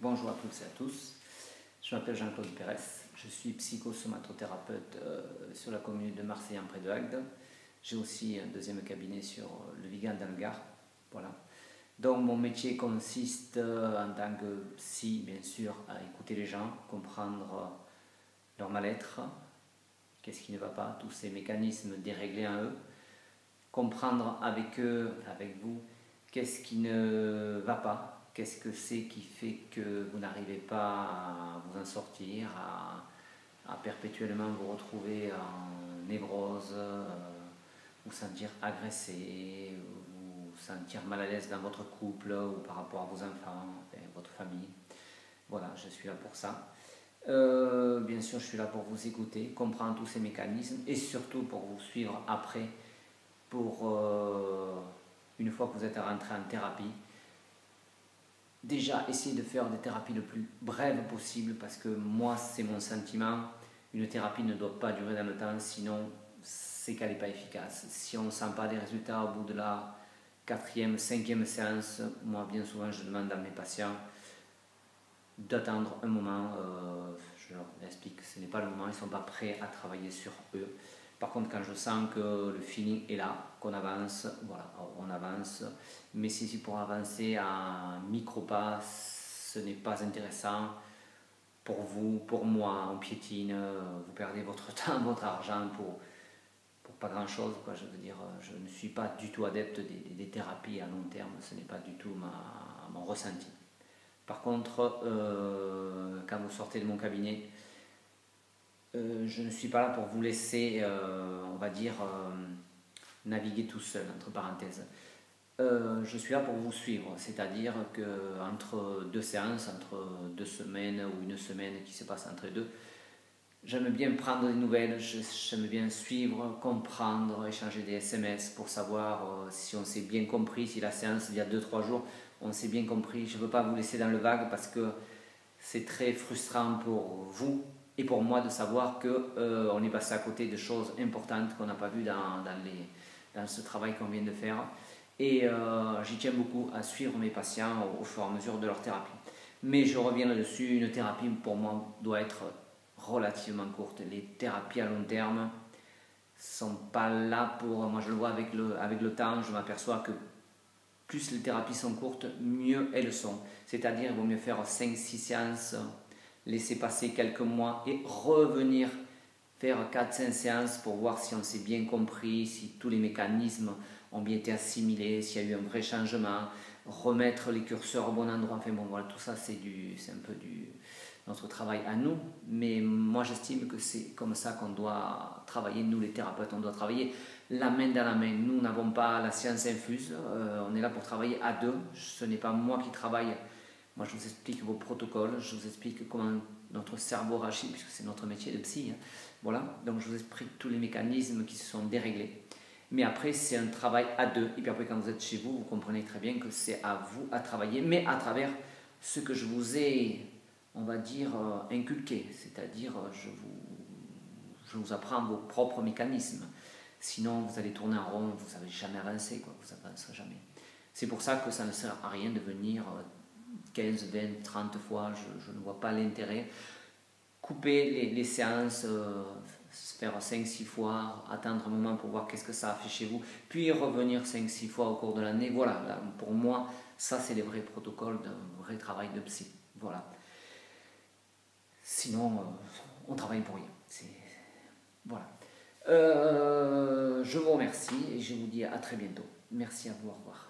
Bonjour à toutes et à tous, je m'appelle Jean-Claude Pérez, je suis psychosomatothérapeute sur la commune de Marseille en près de Agde. J'ai aussi un deuxième cabinet sur le Vigan dans le Gard. Voilà. Donc mon métier consiste en tant que psy, bien sûr, à écouter les gens, comprendre leur mal-être, qu'est-ce qui ne va pas, tous ces mécanismes déréglés en eux, comprendre avec eux, avec vous, qu'est-ce qui ne va pas. Qu'est-ce que c'est qui fait que vous n'arrivez pas à vous en sortir, à perpétuellement vous retrouver en névrose, vous sentir agressé, vous sentir mal à l'aise dans votre couple ou par rapport à vos enfants, votre famille. Voilà, je suis là pour ça. Bien sûr, je suis là pour vous écouter, comprendre tous ces mécanismes et surtout pour vous suivre après, pour une fois que vous êtes rentré en thérapie. Déjà, essayez de faire des thérapies le plus brèves possible parce que moi, c'est mon sentiment. Une thérapie ne doit pas durer dans le temps, sinon c'est qu'elle n'est pas efficace. Si on ne sent pas des résultats au bout de la 4e, 5e séance, moi, bien souvent, je demande à mes patients d'attendre un moment. Je leur explique que ce n'est pas le moment, ils ne sont pas prêts à travailler sur eux. Par contre, quand je sens que le feeling est là, qu'on avance, voilà, on avance. Mais si pour avancer à micro-pas, ce n'est pas intéressant pour vous, pour moi, on piétine, vous perdez votre temps, votre argent pour pas grand-chose. Je veux dire, je ne suis pas du tout adepte des thérapies à long terme, ce n'est pas du tout mon ressenti. Par contre, quand vous sortez de mon cabinet, je ne suis pas là pour vous laisser, on va dire, naviguer tout seul, entre parenthèses. Je suis là pour vous suivre, c'est-à-dire qu'entre deux séances, entre 2 semaines ou une semaine qui se passe entre les deux, j'aime bien prendre des nouvelles, j'aime bien suivre, comprendre, échanger des SMS pour savoir si on s'est bien compris, si la séance il y a 2-3 jours, on s'est bien compris. Je ne veux pas vous laisser dans le vague parce que c'est très frustrant pour vous et pour moi de savoir qu'on est passé à côté de choses importantes qu'on n'a pas vues dans ce travail qu'on vient de faire. Et j'y tiens beaucoup à suivre mes patients au fur et à mesure de leur thérapie. Mais je reviens là-dessus, une thérapie pour moi doit être relativement courte. Les thérapies à long terme ne sont pas là pour... Moi je le vois avec le temps, je m'aperçois que plus les thérapies sont courtes, mieux elles sont. C'est-à-dire il vaut mieux faire 5-6 séances, laisser passer quelques mois et revenir faire 4-5 séances pour voir si on s'est bien compris, si tous les mécanismes ont bien été assimilés, s'il y a eu un vrai changement, remettre les curseurs au bon endroit. Enfin bon, voilà, tout ça c'est un peu notre travail à nous, mais moi j'estime que c'est comme ça qu'on doit travailler, nous les thérapeutes, on doit travailler la main dans la main. Nous n'avons pas la science infuse, on est là pour travailler à deux, ce n'est pas moi qui travaille. Moi, je vous explique vos protocoles, je vous explique comment notre cerveau réagit, puisque c'est notre métier de psy. Voilà, donc je vous explique tous les mécanismes qui se sont déréglés. Mais après, c'est un travail à deux. Et puis après, quand vous êtes chez vous, vous comprenez très bien que c'est à vous à travailler, mais à travers ce que je vous ai, on va dire, inculqué. C'est-à-dire, je vous apprends vos propres mécanismes. Sinon, vous allez tourner en rond, vous n'avez jamais avancé, vous n'avancerez jamais. C'est pour ça que ça ne sert à rien de venir 15, 20, 30 fois, je ne vois pas l'intérêt. Couper les séances, faire 5-6 fois, attendre un moment pour voir qu'est-ce que ça a fait chez vous, puis revenir 5-6 fois au cours de l'année. Voilà, là, pour moi, ça c'est les vrais protocoles d'un vrai travail de psy. Voilà. Sinon, on travaille pour rien. Voilà. Je vous remercie et je vous dis à très bientôt. Merci à vous, au revoir.